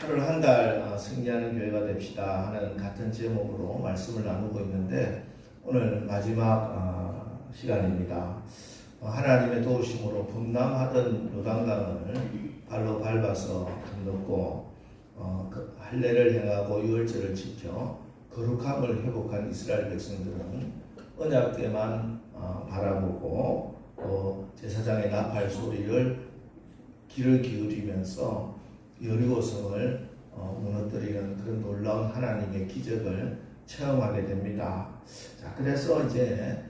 8월 한 달 승리하는 교회가 됩시다 하는 같은 제목으로 말씀을 나누고 있는데 오늘 마지막 시간입니다. 하나님의 도우심으로 분담하던 요단강을 발로 밟아서 건넜고 할례를 행하고 유월절을 지켜 거룩함을 회복한 이스라엘 백성들은 언약 때만 바라보고 또 제사장의 나팔 소리를 귀를 기울이면서 여리고성을 무너뜨리는 그런 놀라운 하나님의 기적을 체험하게 됩니다. 자, 그래서 이제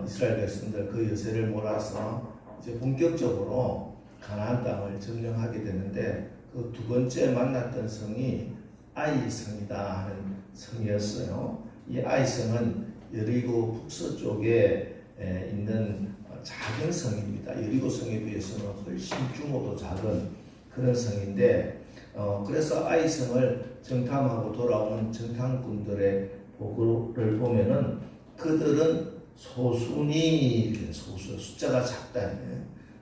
이스라엘 백성들 그 여세를 몰아서 이제 본격적으로 가나안 땅을 점령하게 되는데 그 두 번째 만났던 성이 아이 성이다 하는 성이었어요. 이 아이 성은 여리고 북서쪽에 있는 작은 성입니다. 여리고 성에 비해서는 훨씬 규모도 작은 그런 성인데 그래서 아이 성을 정탐하고 돌아온 정탐꾼들의 보고를 보면은 그들은 소순이 이렇게 숫자가 작다.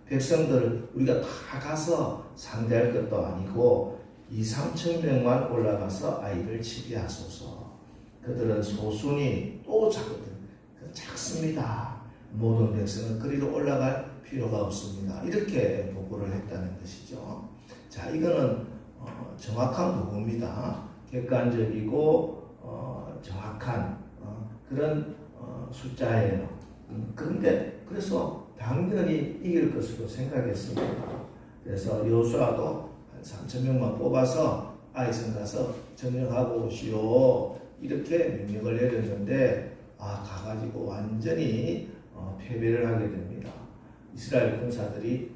백성들 우리가 다 가서 상대할 것도 아니고 2-3천 명만 올라가서 아이를 치게 하소서. 그들은 소순이 또 작거든. 작습니다. 모든 백성은 그리로 올라갈 필요가 없습니다. 이렇게 보고를 했다는 것이죠. 자, 이거는 정확한 보고입니다. 객관적이고 정확한 그런 숫자예요. 그런데 그래서 당연히 이길 것으로 생각했습니다. 그래서 여호수아도 한 3천 명만 뽑아서 아이성 가서 점령하고 오시오 이렇게 명령을 내렸는데 가가지고 완전히 패배를 하게 됩니다. 이스라엘 군사들이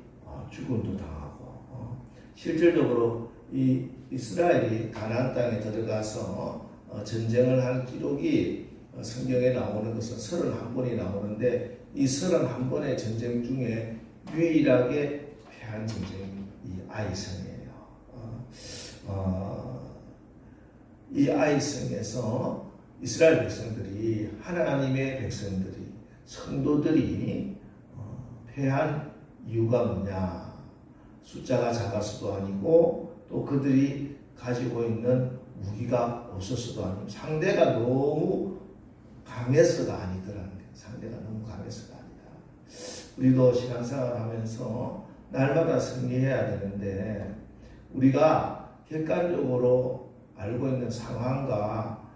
죽음도 당하고 실질적으로 이 이스라엘이 가나안 땅에 들어가서 전쟁을 한 기록이 성경에 나오는 것은 31번이 나오는데 이 31번의 전쟁 중에 유일하게 패한 전쟁이 이 아이성이에요. 이 아이성에서 이스라엘 백성들이 하나님의 백성들이 성도들이 패한 이유가 뭐냐? 숫자가 작아서도 아니고 또 그들이 가지고 있는 무기가 없어서도 아니고 상대가 너무 강해서가 아니더라는 거예요. 상대가 너무 강해서가 아니다. 우리도 신앙생활 하면서 날마다 승리해야 되는데 우리가 객관적으로 알고 있는 상황과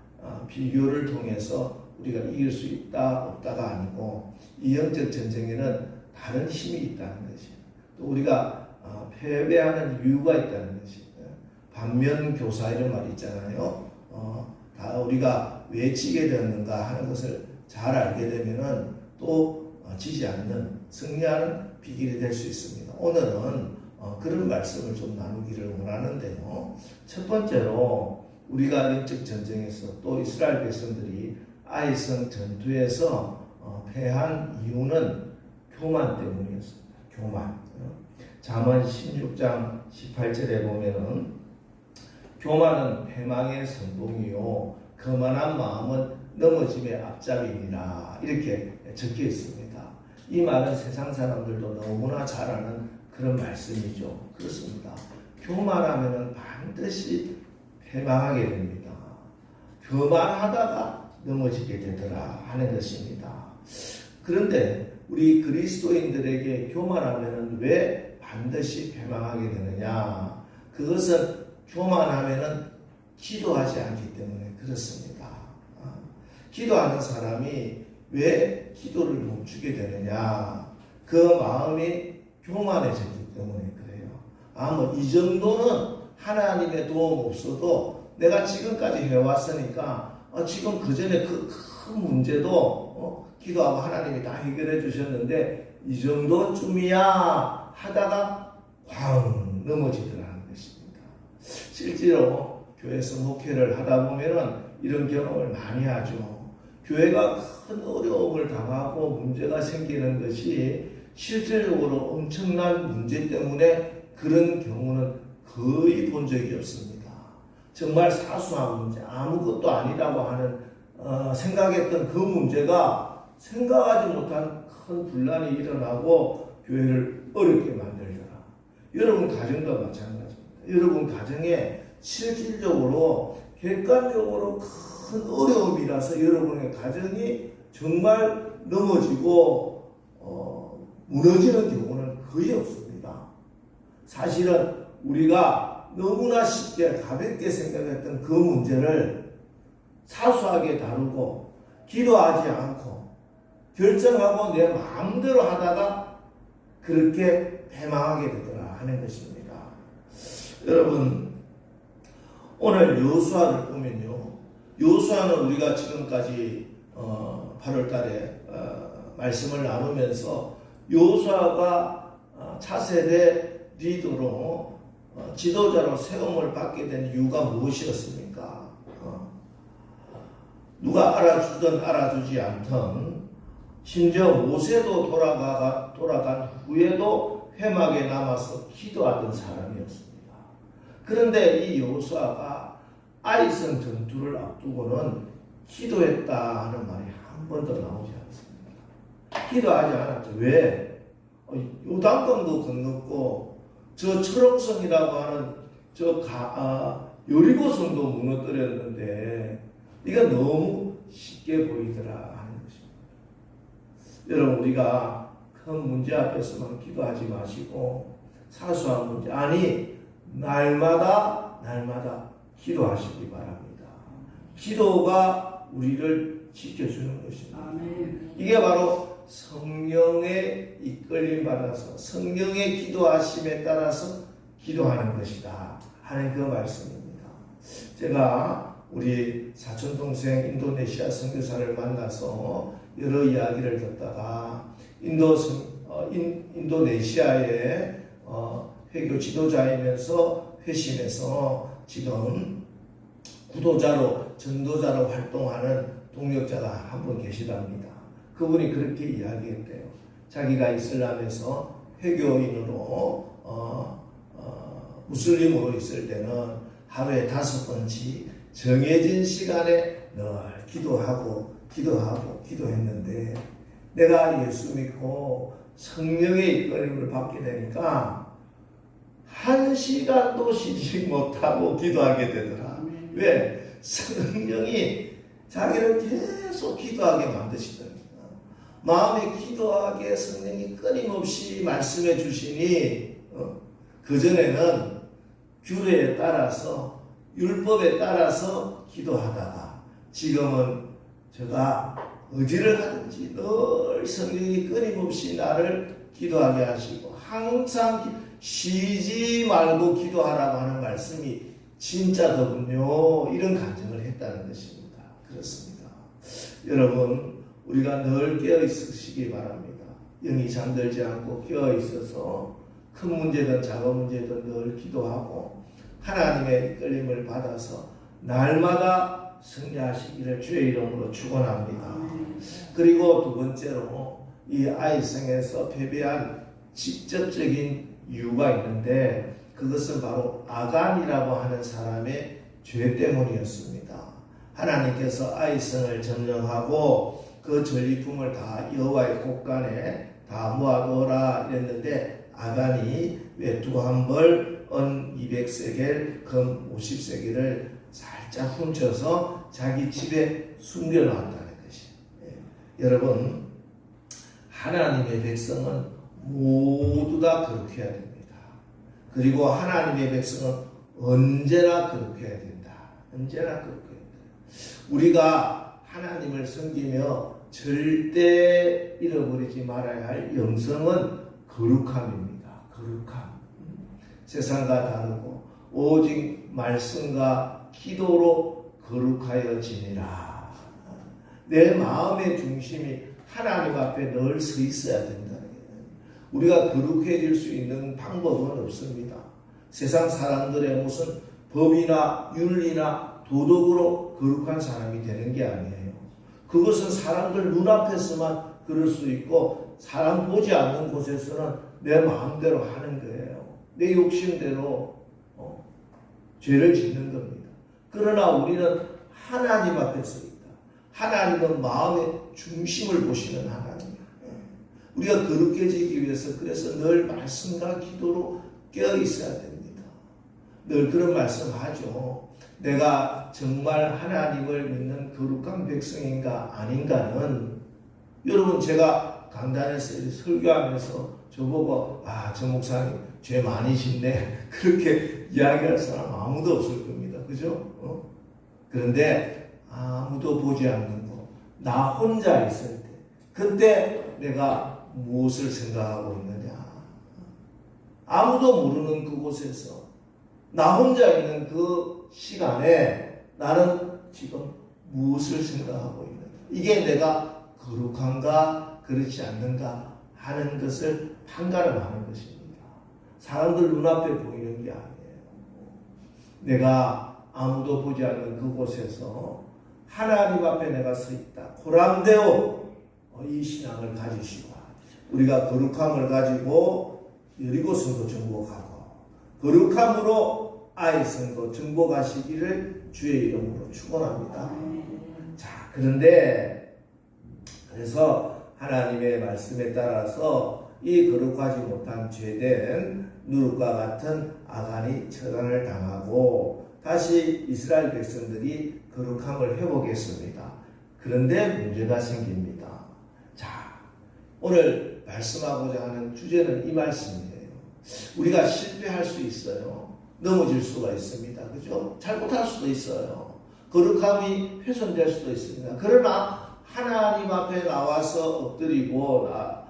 비교를 통해서 우리가 이길 수 있다 없다가 아니고 이 영적 전쟁에는 다른 힘이 있다는 것이에요. 또 우리가 패배하는 이유가 있다는 것이에요. 반면교사 이런 말이 있잖아요. 다 우리가 왜 지게 되었는가 하는 것을 잘 알게 되면은 또 지지 않는 승리하는 비결이 될 수 있습니다. 오늘은 그런 말씀을 좀 나누기를 원하는데요. 첫 번째로 우리가 영적 전쟁에서 또 이스라엘 백성들이 아이성 전투에서 패한 이유는 교만 때문이었습니다. 교만. 잠언 16장 18절에 보면은 교만은 패망의 선봉이요 거만한 마음은 넘어짐의 앞잡이니라 이렇게 적혀 있습니다. 이 말은 세상 사람들도 너무나 잘 아는 그런 말씀이죠. 그렇습니다. 교만하면 반드시 패망하게 됩니다. 교만하다가 넘어지게 되더라 하는 것입니다. 그런데 우리 그리스도인들에게 교만하면 왜 반드시 패망하게 되느냐? 그것은 교만하면 기도하지 않기 때문에 그렇습니다. 기도하는 사람이 왜 기도를 멈추게 되느냐? 그 마음이 교만해졌기 때문에 그래요. 이 정도는 하나님의 도움 없어도 내가 지금까지 해왔으니까 지금 그 전에 그 큰 문제도 기도하고 하나님이 다 해결해 주셨는데 이 정도쯤이야 하다가 쾅 넘어지더라는 것입니다. 실제로 교회에서 목회를 하다 보면은 이런 경험을 많이 하죠. 교회가 큰 어려움을 당하고 문제가 생기는 것이 실질적으로 엄청난 문제 때문에 그런 경우는 거의 본 적이 없습니다. 정말 사소한 문제, 아무것도 아니라고 하는 생각했던 그 문제가 생각하지 못한 큰 분란이 일어나고 교회를 어렵게 만들더라. 여러분 가정도 마찬가지입니다. 여러분 가정에 실질적으로 객관적으로 큰 어려움이라서 여러분의 가정이 정말 넘어지고 무너지는 경우는 거의 없습니다. 사실은 우리가 너무나 쉽게 가볍게 생각했던 그 문제를 사소하게 다루고 기도하지 않고 결정하고 내 마음대로 하다가 그렇게 패망하게 되더라 하는 것입니다. 여러분, 오늘 여호수아를 보면요, 여호수아는 우리가 지금까지 8월 달에 말씀을 나누면서 여호수아가 차세대 리더로 지도자로 세움을 받게 된 이유가 무엇이었습니까? 누가 알아주든 알아주지 않든 심지어 모세도 돌아간 후에도 회막에 남아서 기도하던 사람이었습니다. 그런데 이 여호수아가 아이성 전투를 앞두고는 기도했다 하는 말이 한 번도 나오지 않습니다. 기도하지 않았죠. 왜? 요단강도 건넜고 저 철옹성이라고 하는 여리고성도 무너뜨렸는데 이거 너무 쉽게 보이더라 하는 것입니다. 여러분, 우리가 큰 문제 앞에서만 기도하지 마시고 사소한 문제, 아니 날마다 기도하시기 바랍니다. 기도가 우리를 지켜주는 것입니다. 이게 바로 성령의 이끌림 받아서 성령의 기도하심에 따라서 기도하는 것이다 하는 그 말씀입니다. 제가 우리 사촌동생 인도네시아 선교사를 만나서 여러 이야기를 듣다가 인도네시아의 회교 지도자이면서 회심해서 지금 구도자로 전도자로 활동하는 동역자가 한 분 계시답니다. 그분이 그렇게 이야기했대요. 자기가 이슬람에서 회교인으로 무슬림으로 있을 때는 하루에 5번씩 정해진 시간에 늘 기도했는데 내가 예수 믿고 성령의 이끌림을 받게 되니까 1시간도 쉬지 못하고 기도하게 되더라. 왜? 성령이 자기를 계속 기도하게 만드시더니 마음에 기도하게 성령이 끊임없이 말씀해 주시니 그전에는 규례에 따라서 율법에 따라서 기도하다가 지금은 제가 어디를 가든지 늘 성령이 끊임없이 나를 기도하게 하시고 항상 쉬지 말고 기도하라고 하는 말씀이 진짜더군요. 이런 간증을 했다는 것입니다. 그렇습니다. 여러분, 우리가 늘 깨어 있으시기 바랍니다. 영이 잠들지 않고 깨어 있어서 큰 문제든 작은 문제든 늘 기도하고 하나님의 이끌림을 받아서 날마다 승리하시기를 주의 이름으로 축원합니다. 그리고 두 번째로 이 아이성에서 패배한 직접적인 이유가 있는데 그것은 바로 아간이라고 하는 사람의 죄 때문이었습니다. 하나님께서 아이성을 점령하고 그 전리품을 다 여호와의 곳간에 다 모아두어라 이랬는데 아간이 외투 한 벌, 은 200세겔, 금 50세겔을 살짝 훔쳐서 자기 집에 숨겨놓았다는 것이. 여러분, 하나님의 백성은 모두 다 그렇게 해야 됩니다. 그리고 하나님의 백성은 언제나 그렇게 해야 된다. 언제나 그렇게 해야 된다. 우리가 하나님을 섬기며 절대 잃어버리지 말아야 할 영성은 거룩함입니다. 거룩함. 세상과 다르고 오직 말씀과 기도로 거룩하여 지니라. 내 마음의 중심이 하나님 앞에 늘 서 있어야 된다는 거예요. 우리가 거룩해질 수 있는 방법은 없습니다. 세상 사람들의 무슨 법이나 윤리나 도덕으로 거룩한 사람이 되는 게 아니에요. 그것은 사람들 눈앞에서만 그럴 수 있고 사람 보지 않는 곳에서는 내 마음대로 하는 거예요. 내 욕심대로 죄를 짓는 겁니다. 그러나 우리는 하나님 앞에 서 있다. 하나님은 마음의 중심을 보시는 하나님. 우리가 거룩해지기 위해서 그래서 늘 말씀과 기도로 깨어 있어야 됩니다. 늘 그런 말씀하죠. 내가 정말 하나님을 믿는 거룩한 백성인가 아닌가는 여러분 제가 강단에서 설교하면서 저보고 저 목사님 죄 많이 짓네 그렇게 이야기할 사람 아무도 없을 겁니다. 그죠? 그런데 아무도 보지 않는 거, 나 혼자 있을 때 그때 내가 무엇을 생각하고 있느냐, 아무도 모르는 그곳에서 나 혼자 있는 그 시간에 나는 지금 무엇을 생각하고 있는가, 이게 내가 거룩한가 그렇지 않는가 하는 것을 판가름하는 것입니다. 사람들 눈앞에 보이는 게 아니에요. 내가 아무도 보지 않는 그곳에서 하나님 앞에 내가 서 있다. 고람되어 이 신앙을 가지시고 우리가 거룩함을 가지고 여리고 성도 정복하고 거룩함으로 아이 성도 정복하시기를 주의 이름으로 축원합니다. 자, 그런데 그래서 하나님의 말씀에 따라서 이 거룩하지 못한 죄된 누룩과 같은 아간이 처단을 당하고 다시 이스라엘 백성들이 거룩함을 회복했습니다. 그런데 문제가 생깁니다. 자, 오늘 말씀하고자 하는 주제는 이 말씀이에요. 우리가 실패할 수 있어요. 넘어질 수가 있습니다. 그죠? 잘못할 수도 있어요. 거룩함이 훼손될 수도 있습니다. 그러나 하나님 앞에 나와서 엎드리고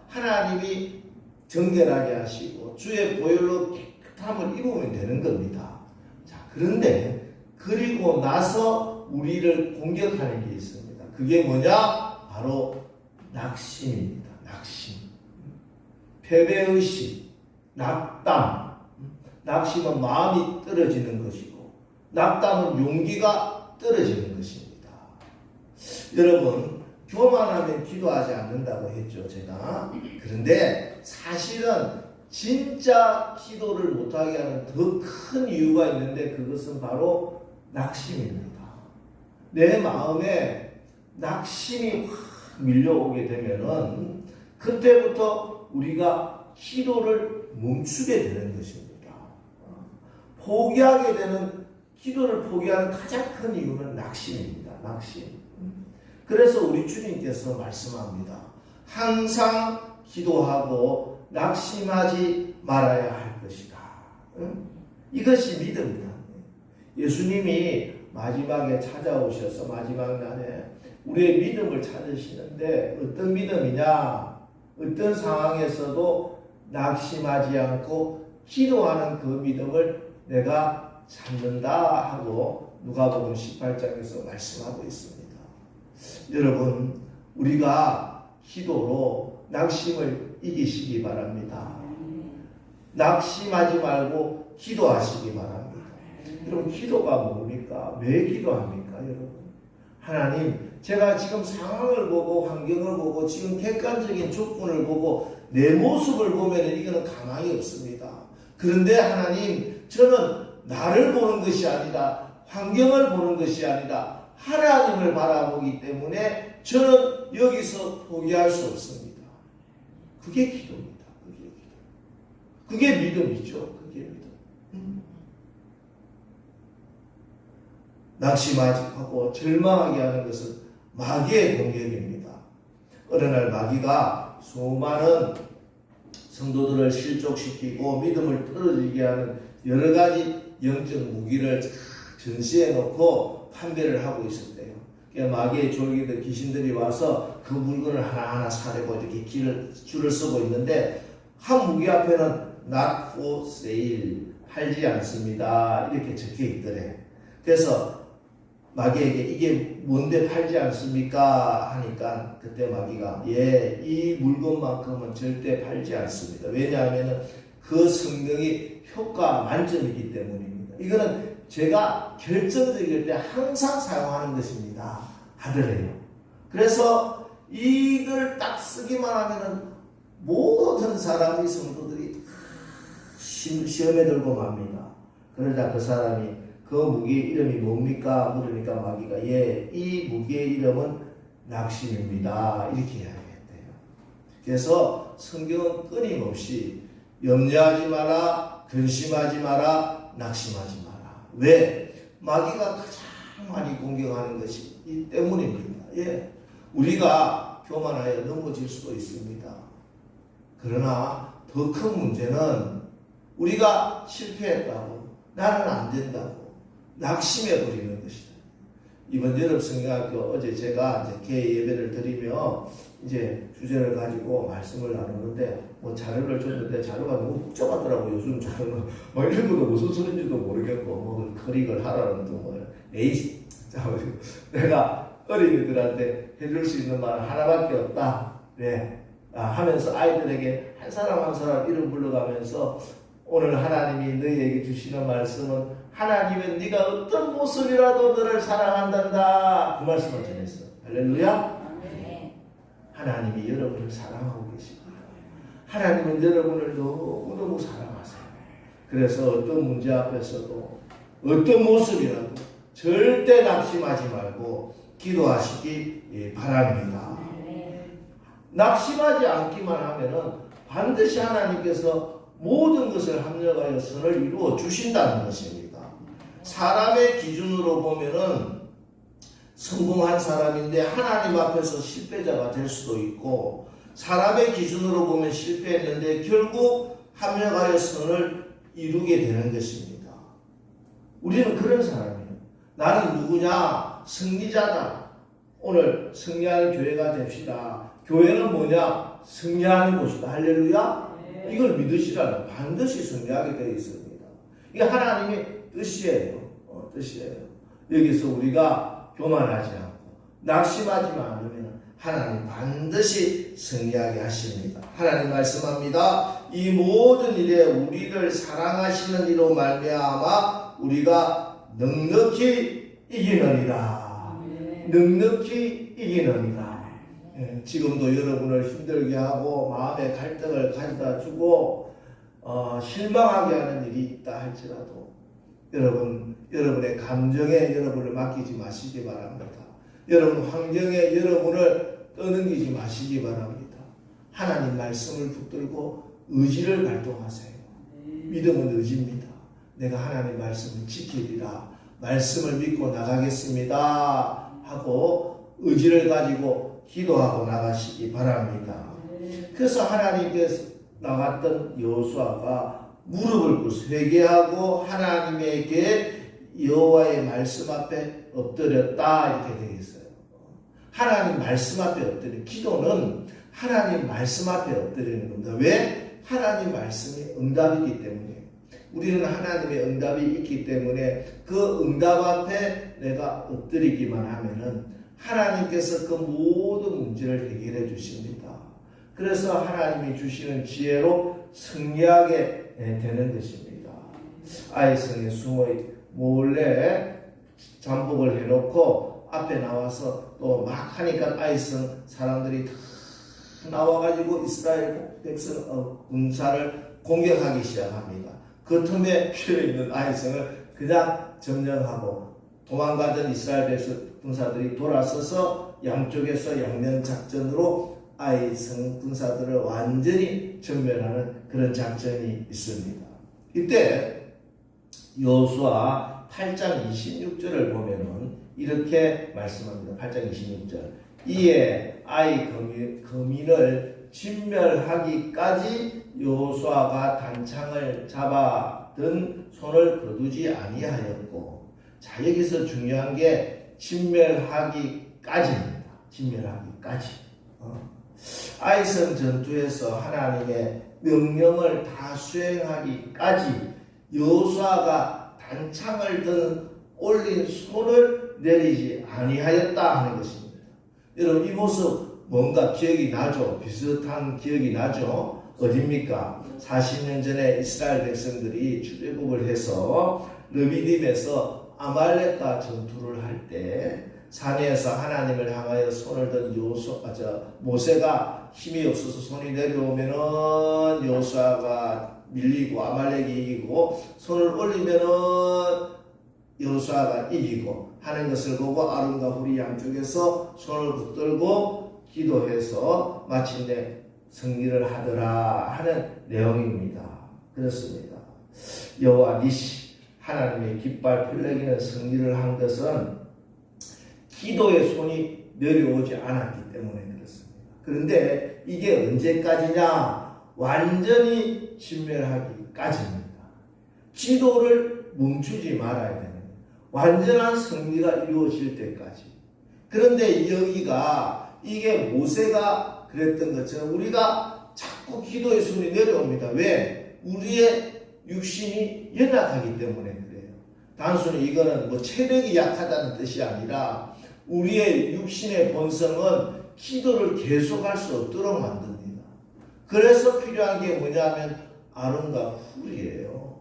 하나님이 정결하게 하시고 주의 보혈로 깨끗함을 입으면 되는 겁니다. 자, 그런데 그리고 나서 우리를 공격하는 게 있습니다. 그게 뭐냐? 바로 낙심입니다. 낙심. 패배의식, 낙담. 낙심은 마음이 떨어지는 것이고 낙담은 용기가 떨어지는 것입니다. 여러분, 교만하면 기도하지 않는다고 했죠, 제가. 그런데 사실은 진짜 기도를 못하게 하는 더 큰 이유가 있는데 그것은 바로 낙심입니다. 내 마음에 낙심이 확 밀려오게 되면은 그때부터 우리가 기도를 멈추게 되는 것입니다. 포기하게 되는, 기도를 포기하는 가장 큰 이유는 낙심입니다. 낙심. 그래서 우리 주님께서 말씀합니다. 항상 기도하고 낙심하지 말아야 할 것이다. 이것이 믿음이다. 예수님이 마지막에 찾아오셔서 마지막 날에 우리의 믿음을 찾으시는데 어떤 믿음이냐? 어떤 상황에서도 낙심하지 않고 기도하는 그 믿음을 내가 찾는다 하고 누가복음 18장에서 말씀하고 있습니다. 여러분, 우리가 기도로 낙심을 이기시기 바랍니다. 낙심하지 말고 기도하시기 바랍니다. 여러분, 기도가 뭡니까? 왜 기도합니까, 여러분? 하나님, 제가 지금 상황을 보고 환경을 보고 지금 객관적인 조건을 보고 내 모습을 보면 이거는 가망이 없습니다. 그런데 하나님, 저는 나를 보는 것이 아니라 환경을 보는 것이 아니라 하나님을 바라보기 때문에 저는 여기서 포기할 수 없습니다. 그게 기도입니다. 그게 믿음이죠. 그게 믿음. 낙심하고 절망하게 하는 것은 마귀의 공격입니다. 어느 날 마귀가 수많은 성도들을 실족시키고 믿음을 떨어지게 하는 여러 가지 영적 무기를 전시해 놓고 판매를 하고 있을 때요. 그러니까 마귀의 졸기들, 귀신들이 와서 그 물건을 하나하나 사려고 이렇게 줄을 서고 있는데 한 무기 앞에는 not for sale, 팔지 않습니다, 이렇게 적혀 있더래. 그래서 마귀에게 이게 뭔데 팔지 않습니까? 하니까 그때 마귀가 이 물건만큼은 절대 팔지 않습니다. 왜냐하면 그 성경이 효과 만점이기 때문입니다. 이거는 제가 결정적일 때 항상 사용하는 것입니다 하더래요. 그래서 이걸 딱 쓰기만 하면은 모든 사람이, 성도들이 시험에 들고 맙니다. 그러자 그 사람이 그 무기의 이름이 뭡니까? 물으니까 마귀가 이 무기의 이름은 낙심입니다, 이렇게 이야기했대요. 그래서 성경은 끊임없이 염려하지 마라, 근심하지 마라, 낙심하지 마라. 왜? 마귀가 가장 많이 공격하는 것이 이 때문입니다. 예. 우리가 교만하여 넘어질 수도 있습니다. 그러나 더 큰 문제는 우리가 실패했다고, 나는 안 된다고 낙심해 버리는 것이다. 이번 여름 성경학교 어제 제가 이제 개회 예배를 드리며 이제 주제를 가지고 말씀을 나누는데 자료를 줬는데 자료가 너무 복잡하더라고요. 요즘 자료는 이런 것도 무슨 소리인지도 모르겠고 클릭을 하라는 둥을 에이 내가 어린이들한테 해줄 수 있는 말은 하나밖에 없다. 네. 하면서 아이들에게 한 사람 한 사람 이름 불러가면서 오늘 하나님이 너희에게 주시는 말씀은 하나님은 네가 어떤 모습이라도 너를 사랑한단다. 그 말씀을 전했어. 할렐루야. 하나님이 여러분을 사랑하고 계십니다. 하나님은 여러분을 너무너무 사랑하세요. 그래서 어떤 문제 앞에서도 어떤 모습이라도 절대 낙심하지 말고 기도하시기 바랍니다. 낙심하지 않기만 하면은 반드시 하나님께서 모든 것을 합력하여 선을 이루어 주신다는 것입니다. 사람의 기준으로 보면은 성공한 사람인데 하나님 앞에서 실패자가 될 수도 있고, 사람의 기준으로 보면 실패했는데 결국 합력하여 선을 이루게 되는 것입니다. 우리는 그런 사람이에요. 나는 누구냐? 승리자다. 오늘 승리하는 교회가 됩시다. 교회는 뭐냐? 승리하는 곳이다. 할렐루야. 이걸 믿으시라면 반드시 승리하게 되어 있습니다. 이게 하나님의 뜻이에요. 뜻이에요. 여기서 우리가 교만하지 않고 낙심하지 않으면 하나님 반드시 승리하게 하십니다. 하나님 말씀합니다. 이 모든 일에 우리를 사랑하시는 이로 말미암아 우리가 넉넉히 이기느니라. 넉넉히 이기느니라. 지금도 여러분을 힘들게 하고 마음의 갈등을 가져다 주고 실망하게 하는 일이 있다 할지라도 여러분의 감정에 여러분을 맡기지 마시기 바랍니다. 여러분 환경에 여러분을 떠넘기지 마시기 바랍니다. 하나님 말씀을 붙들고 의지를 발동하세요. 믿음은 의지입니다. 내가 하나님 말씀을 지키리라. 말씀을 믿고 나가겠습니다. 하고 의지를 가지고 기도하고 나가시기 바랍니다. 그래서 하나님께서 나갔던 여호수아가 무릎을 꿇고 회개하고 하나님에게 여호와의 말씀 앞에 엎드렸다 이렇게 되어 있어요. 하나님 말씀 앞에 엎드리는 기도는 하나님 말씀 앞에 엎드리는 겁니다. 왜? 하나님 말씀이 응답이기 때문에. 우리는 하나님의 응답이 있기 때문에 그 응답 앞에 내가 엎드리기만 하면은 하나님께서 그 모든 문제를 해결해 주십니다. 그래서 하나님이 주시는 지혜로 승리하게 되는 것입니다. 아이성에 숨어 몰래 잠복을 해놓고 앞에 나와서 또 막 하니까 아이성 사람들이 다 나와가지고 이스라엘 백성 군사를 공격하기 시작합니다. 그 틈에 피해 있는 아이성을 그냥 점령하고 도망가던 이스라엘 백성 군사들이 돌아서서 양쪽에서 양면 작전으로 아이성 군사들을 완전히 전멸하는 그런 작전이 있습니다. 이때 여호수아 8장 26절을 보면은 이렇게 말씀합니다. 8장 26절. 이에 아이 거민을 진멸하기까지 여호수아가 단창을 잡아든 손을 거두지 아니하였고, 자 여기서 중요한 게 진멸하기까지입니다. 진멸하기까지. 아이성 전투에서 하나님의 명령을 다 수행하기까지 여호수아가 단창을 든 올린 손을 내리지 아니하였다 하는 것입니다. 여러분 이 모습 뭔가 기억이 나죠? 비슷한 기억이 나죠? 어딥니까? 40년 전에 이스라엘 백성들이 출애굽을 해서 르비딤에서 아말렉과 전투를 할 때 산에서 하나님을 향하여 손을 든 모세가 힘이 없어서 손이 내려오면은 여호수아가 밀리고 아말렉이 이기고, 손을 올리면은 여호수아가 이기고 하는 것을 보고 아론과 훌이 양쪽에서 손을 붙들고 기도해서 마침내 승리를 하더라 하는 내용입니다. 그렇습니다. 여호와 니시 하나님의 깃발 펼레기는 승리를 한 것은 기도의 손이 내려오지 않았기 때문에 그렇습니다. 그런데 이게 언제까지냐? 완전히 진멸하기까지입니다. 기도를 멈추지 말아야 됩니다. 완전한 승리가 이루어질 때까지. 그런데 여기가 이게 모세가 그랬던 것처럼 우리가 자꾸 기도의 손이 내려옵니다. 왜? 우리의 육신이 연약하기 때문에 그래요. 단순히 이거는 뭐 체력이 약하다는 뜻이 아니라 우리의 육신의 본성은 기도를 계속할 수 없도록 만듭니다. 그래서 필요한 게 뭐냐면 아론과 훌이에요.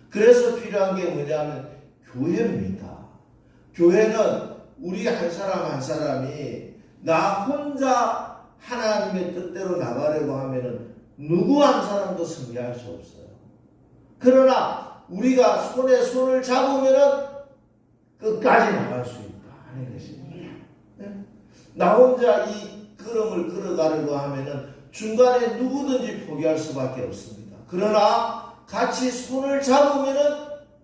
그래서 필요한 게 뭐냐면 교회입니다. 교회는 우리 한 사람 한 사람이 나 혼자 하나님의 뜻대로 나가려고 하면은 누구 한 사람도 승리할 수 없어요. 그러나 우리가 손에 손을 잡으면은 끝까지 나갈 수 있다 하는 것입니다. 나 혼자 이 걸음을 걸어가려고 하면은 중간에 누구든지 포기할 수밖에 없습니다. 그러나 같이 손을 잡으면은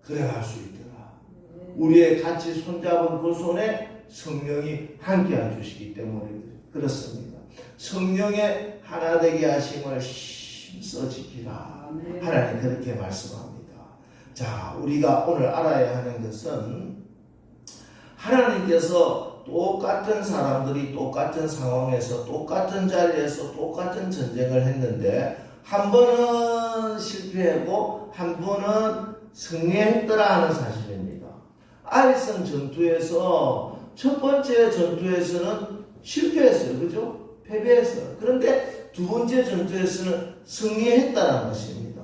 그래 갈 수 있더라. 우리의 같이 손잡은 그 손에 성령이 함께 해주시기 때문에 그렇습니다. 성령의 하나 되게 하심을 힘써 지키라. 하나님 그렇게 말씀합니다. 자, 우리가 오늘 알아야 하는 것은 하나님께서 똑같은 사람들이 똑같은 상황에서 똑같은 자리에서 똑같은 전쟁을 했는데 한 번은 실패하고 한 번은 승리했더라 하는 사실입니다. 아이성 전투에서 첫 번째 전투에서는 실패했어요. 그죠? 패배했어요. 그런데 두 번째 전투에서는 승리했다는 것입니다.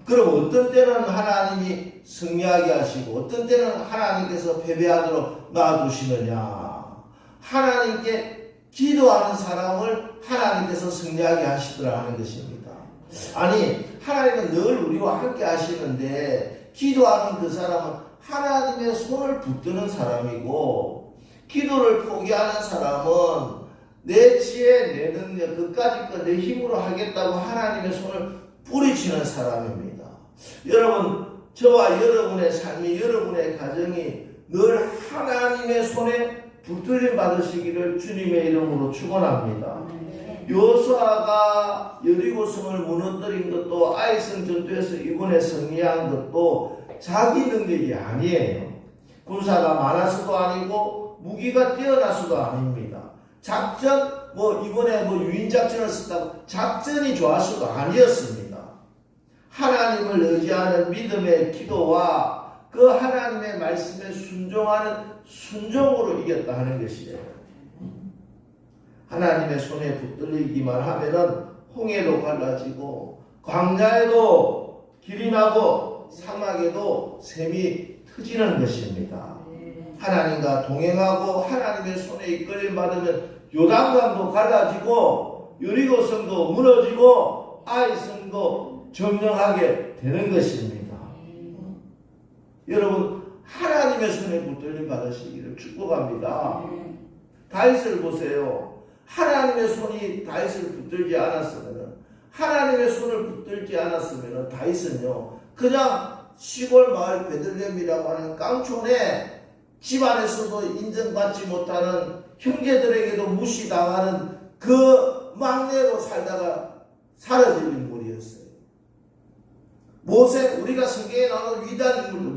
그럼 어떤 때는 하나님이 승리하게 하시고 어떤 때는 하나님께서 패배하도록 놔두시느냐? 하나님께 기도하는 사람을 하나님께서 승리하게 하시더라 하는 것입니다. 아니, 하나님은 늘 우리와 함께 하시는데 기도하는 그 사람은 하나님의 손을 붙드는 사람이고 기도를 포기하는 사람은 내 지혜, 내 능력, 그까짓 거 내 힘으로 하겠다고 하나님의 손을 뿌리치는 사람입니다. 여러분, 저와 여러분의 삶이, 여러분의 가정이 늘 하나님의 손에 붙들림 받으시기를 주님의 이름으로 축원합니다. 여호수아가 여리고성을 무너뜨린 것도 아이성 전투에서 이번에 승리한 것도 자기 능력이 아니에요. 군사가 많아서도 아니고 무기가 뛰어나서도 아닙니다. 작전, 이번에 유인 작전을 썼다고 작전이 좋아서도 아니었습니다. 하나님을 의지하는 믿음의 기도와 그 하나님의 말씀에 순종하는 순종으로 이겼다 하는 것이에요. 하나님의 손에 붙들리기만 하면은 홍해도 갈라지고 광야에도 길이 나고 사막에도 샘이 터지는 것입니다. 하나님과 동행하고 하나님의 손에 이끌림 받으면 요단강도 갈라지고 여리고성도 무너지고 아이성도 점령하게 되는 것입니다. 여러분, 하나님의 손에 붙들림 받으시기를 축복합니다. 다윗을 보세요. 하나님의 손이 다윗을 붙들지 않았으면, 하나님의 손을 붙들지 않았으면 다윗은요 그냥 시골 마을 베들레헴이라고 하는 깡촌에 집안에서도 인정받지 못하는 형제들에게도 무시당하는 그 막내로 살다가 사라질 인물이었어요. 모세, 우리가 성경에 나오는 위대한 인물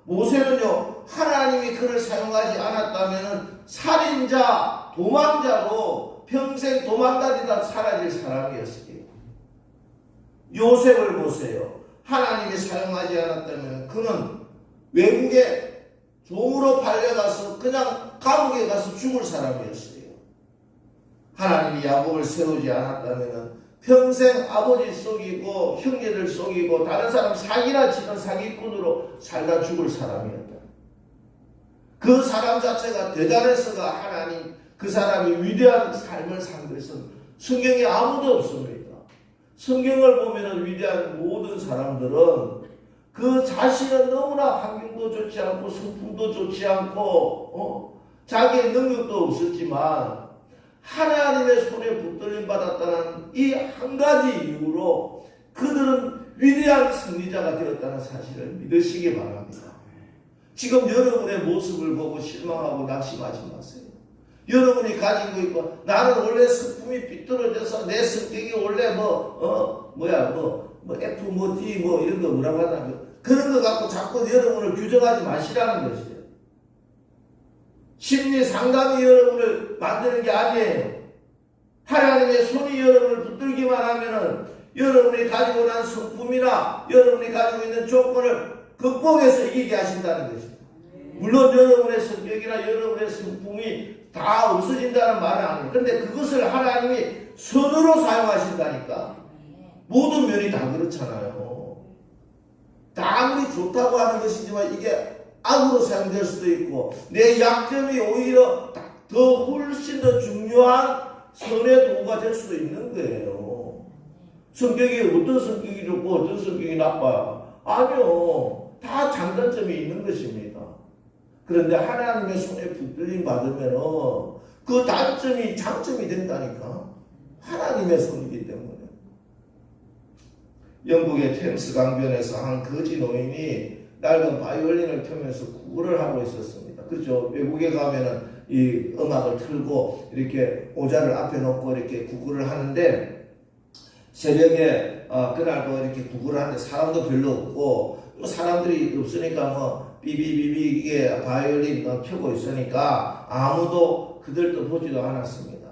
모세는요 하나님이 그를 사용하지 않았다면 살인자, 도망자로 평생 도망다니다 사라질 사람이었어요. 요셉을 보세요. 하나님이 사용하지 않았다면 그는 외국에 종으로 팔려가서 그냥 감옥에 가서 죽을 사람이었어요. 하나님이 야곱을 세우지 않았다면 평생 아버지 속이고 형제들 속이고 다른 사람 사기나 치는 사기꾼으로 살다 죽을 사람이었다. 그 사람 자체가 대단해서가 하나님 그 사람이 위대한 삶을 산 것은 성경에 아무도 없습니다. 성경을 보면 위대한 모든 사람들은 그 자신은 너무나 환경도 좋지 않고 성품도 좋지 않고 자기의 능력도 없었지만 하나님의 손에 붙들림 받았다는 이 한 가지 이유로 그들은 위대한 승리자가 되었다는 사실을 믿으시기 바랍니다. 지금 여러분의 모습을 보고 실망하고 낙심하지 마세요. 여러분이 가지고 있고 나는 원래 성품이 삐뚤어져서 내 성격이 원래 F D 이런 거 뭐라고 하나 그런 거 갖고 자꾸 여러분을 규정하지 마시라는 것이에요. 심리 상담이 여러분을 만드는 게 아니에요. 하나님의 손이 여러분을 붙들기만 하면은 여러분이 가지고 난 성품이나 여러분이 가지고 있는 조건을 극복해서 이기게 하신다는 것입니다. 물론 여러분의 성격이나 여러분의 성품이 다 없어진다는 말은 아니에요. 그런데 그것을 하나님이 선으로 사용하신다니까. 모든 면이 다 그렇잖아요. 다 아무리 좋다고 하는 것이지만 이게 악으로 사용될 수도 있고 내 약점이 오히려 더 훨씬 더 중요한 선의 도구가 될 수도 있는 거예요. 성격이 어떤 성격이 좋고 어떤 성격이 나빠요? 아니요. 다 장단점이 있는 것입니다. 그런데 하나님의 손에 붙들림 받으면 그 단점이 장점이 된다니까. 하나님의 손이기 때문에. 영국의 템스 강변에서 한 거지 노인이 낡은 바이올린을 켜면서 구걸을 하고 있었습니다. 그렇죠. 외국에 가면은 이 음악을 틀고 이렇게 오자를 앞에 놓고 이렇게 구걸을 하는데 새벽에 그날도 이렇게 구걸을 하는데 사람도 별로 없고 사람들이 없으니까 비비비비 이게 바이올린 켜고 있으니까 아무도 그들도 보지도 않았습니다.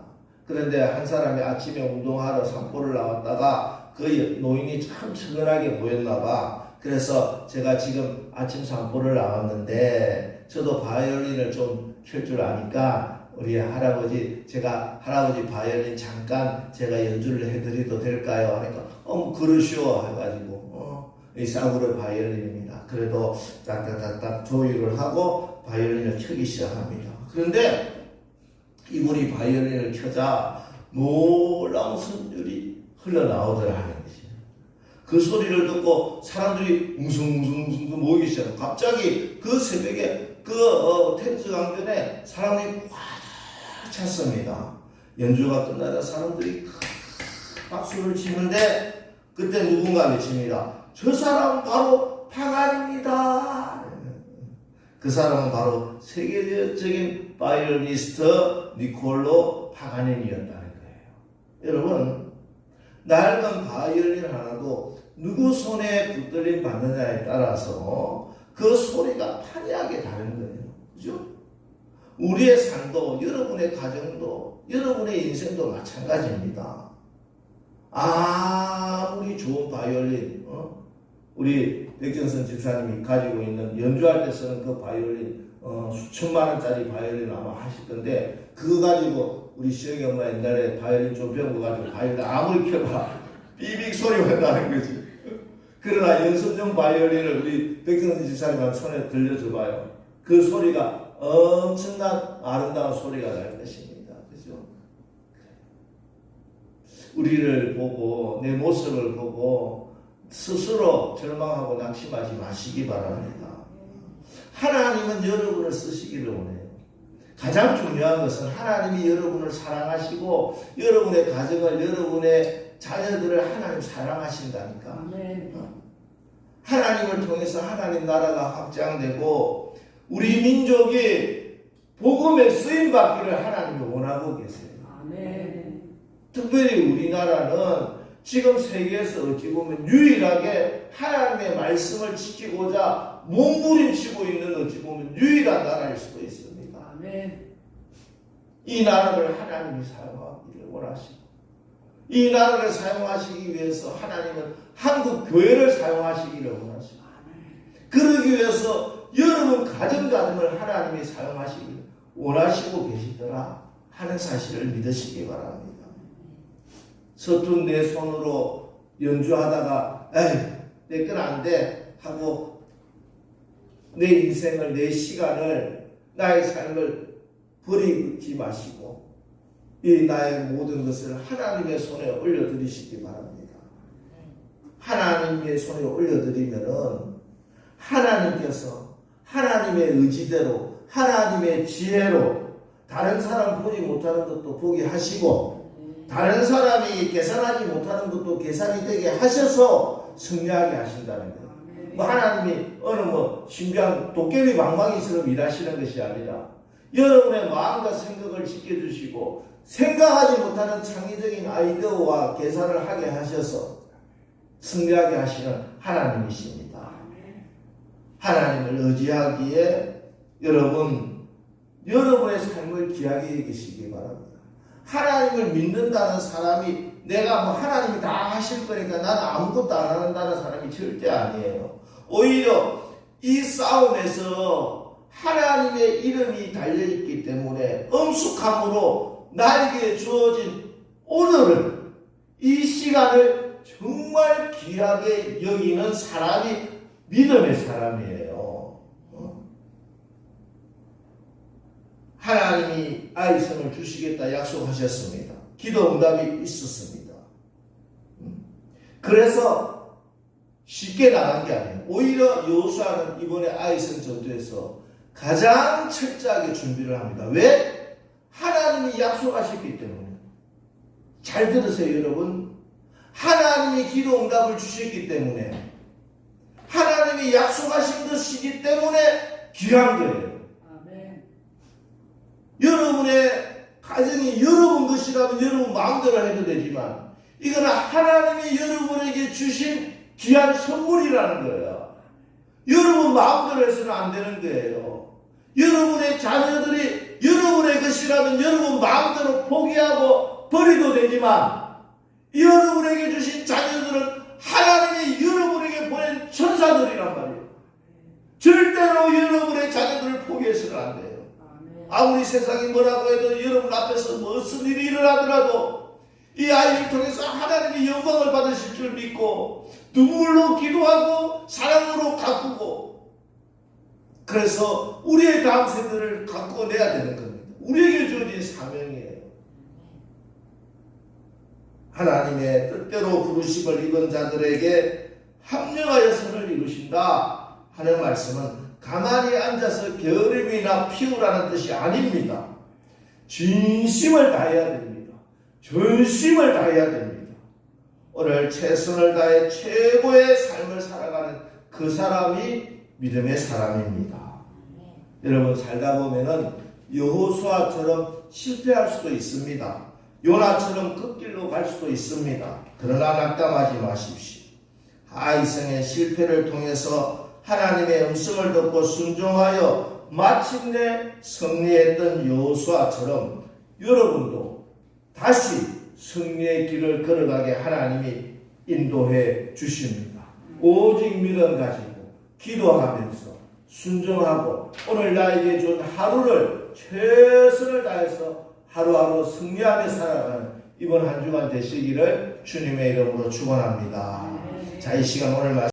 그런데 한 사람이 아침에 운동하러 산보를 나왔다가 그 노인이 참 측은하게 보였나 봐. 그래서 제가 지금 아침 산보를 나왔는데 저도 바이올린을 좀 켤 줄 아니까 우리 할아버지 제가 할아버지 바이올린 잠깐 제가 연주를 해드려도 될까요? 하니까 그러시오 해가지고 이 싸구려 바이올린입니다. 그래도 딱딱딱딱 조율을 하고 바이올린을 켜기 시작합니다. 그런데 이분이 바이올린을 켜자 놀라운 선율이 흘러나오더라 하는 것이에요. 그 소리를 듣고 사람들이 웅성웅성 모이기 시작해요. 갑자기 그 새벽에 템스 강변에 사람들이 꽉 찼습니다. 연주가 끝나자 사람들이 박수를 치는데 그때 누군가 외칩니다. 저 사람은 바로 파간입니다. 그 사람은 바로 세계적인 바이올리니스트 니콜로 파가닌이었다는 거예요. 여러분, 낡은 바이올린 하나도 누구 손에 붙들림 받느냐에 따라서 그 소리가 판이하게 다른 거예요. 그죠? 우리의 삶도, 여러분의 가정도, 여러분의 인생도 마찬가지입니다. 아무리 좋은 바이올린, 우리 백정선 집사님이 가지고 있는 연주할 때 쓰는 그 바이올린, 수천만 원짜리 바이올린 아마 하실 건데, 그거 가지고 우리 시영이 엄마 옛날에 바이올린 좀 배워가지고 바이올린 아무리 켜봐 삐빅 소리가 나는 거지. 그러나 연습용 바이올린을 우리 백정선 집사님한테 손에 들려줘봐요. 그 소리가 엄청난 아름다운 소리가 날 것입니다. 그죠? 우리를 보고 내 모습을 보고 스스로 절망하고 낙심하지 마시기 바랍니다. 하나님은 여러분을 쓰시기를 원해요. 가장 중요한 것은 하나님이 여러분을 사랑하시고 여러분의 가정을 여러분의 자녀들을 하나님 사랑하신다니까. 하나님을 통해서 하나님 나라가 확장되고 우리 민족이 복음에 쓰임 받기를 하나님이 원하고 계세요. 특별히 우리나라는 지금 세계에서 어찌 보면 유일하게 하나님의 말씀을 지키고자 몸부림치고 있는 어찌 보면 유일한 나라일 수도 있습니다. 이 나라를 하나님이 사용하기를 원하시고 이 나라를 사용하시기 위해서 하나님은 한국 교회를 사용하시기를 원하시고 그러기 위해서 여러분 가정을 하나님이 사용하시기를 원하시고 계시더라 하는 사실을 믿으시기 바랍니다. 서툰 내 손으로 연주하다가 내 건 안 돼 하고 내 인생을 내 시간을 나의 삶을 버리지 마시고 이 나의 모든 것을 하나님의 손에 올려드리시기 바랍니다. 하나님의 손에 올려드리면은 하나님께서 하나님의 의지대로 하나님의 지혜로 다른 사람 보지 못하는 것도 보게 하시고 다른 사람이 계산하지 못하는 것도 계산이 되게 하셔서 승리하게 하신다는 거예요. 뭐 하나님이 어느 뭐 신비한 도깨비 방망이처럼 일하시는 것이 아니라 여러분의 마음과 생각을 지켜주시고 생각하지 못하는 창의적인 아이디어와 계산을 하게 하셔서 승리하게 하시는 하나님이십니다. 하나님을 의지하기에 여러분의 삶을 귀하게 여기시기 바랍니다. 하나님을 믿는다는 사람이 내가 뭐 하나님이 다 하실 거니까 나는 아무것도 안 한다는 사람이 절대 아니에요. 오히려 이 싸움에서 하나님의 이름이 달려있기 때문에 엄숙함으로 나에게 주어진 오늘을, 이 시간을 정말 귀하게 여기는 사람이 믿음의 사람이에요. 하나님이 아이성을 주시겠다 약속하셨습니다. 기도 응답이 있었습니다. 그래서 쉽게 나간 게 아니에요. 오히려 여호수아는 이번에 아이성 전투에서 가장 철저하게 준비를 합니다. 왜? 하나님이 약속하셨기 때문에. 잘 들으세요, 여러분. 하나님이 기도 응답을 주셨기 때문에, 하나님이 약속하신 것이기 때문에 귀한 거예요. 아멘. 여러분의 가정이 여러분 것이라면 여러분 마음대로 해도 되지만 이거는 하나님이 여러분에게 주신 귀한 선물이라는 거예요. 여러분 마음대로 해서는 안 되는 거예요. 여러분의 자녀들이 여러분의 것이라면 여러분 마음대로 포기하고 버리도 되지만 여러분에게 주신 자녀들은 하나님이 여러분에게 보낸 천사들이란 말이에요. 절대로 여러분의 자녀들을 포기해서는 안 돼요. 아무리 세상이 뭐라고 해도 여러분 앞에서 무슨 일이 일어나더라도 이 아이를 통해서 하나님의 영광을 받으실 줄 믿고 눈물로 기도하고 사랑으로 가꾸고, 그래서 우리의 다음 세대를 가꾸어내야 되는 겁니다. 우리에게 주어진 사명이에요. 하나님의 뜻대로 부르심을 입은 자들에게 합력하여 선을 이루신다 하는 말씀은 가만히 앉아서 게으름이나 피우라는 뜻이 아닙니다. 진심을 다해야 됩니다. 전심을 다해야 됩니다. 오늘 최선을 다해 최고의 삶을 살아가는 그 사람이 믿음의 사람입니다. 여러분 살다 보면은 여호수아처럼 실패할 수도 있습니다. 요나처럼 끝길로 갈 수도 있습니다. 그러나 낙담하지 마십시오. 아이성의 실패를 통해서 하나님의 음성을 듣고 순종하여 마침내 승리했던 여호수아처럼 여러분도 다시 승리의 길을 걸어가게 하나님이 인도해 주십니다. 오직 믿음 가지고 기도하면서 순종하고 오늘 나에게 준 하루를 최선을 다해서 하루하루 승리하며 살아가는 이번 한 주간 되시기를 주님의 이름으로 축원합니다. 자, 이 시간 오늘 말씀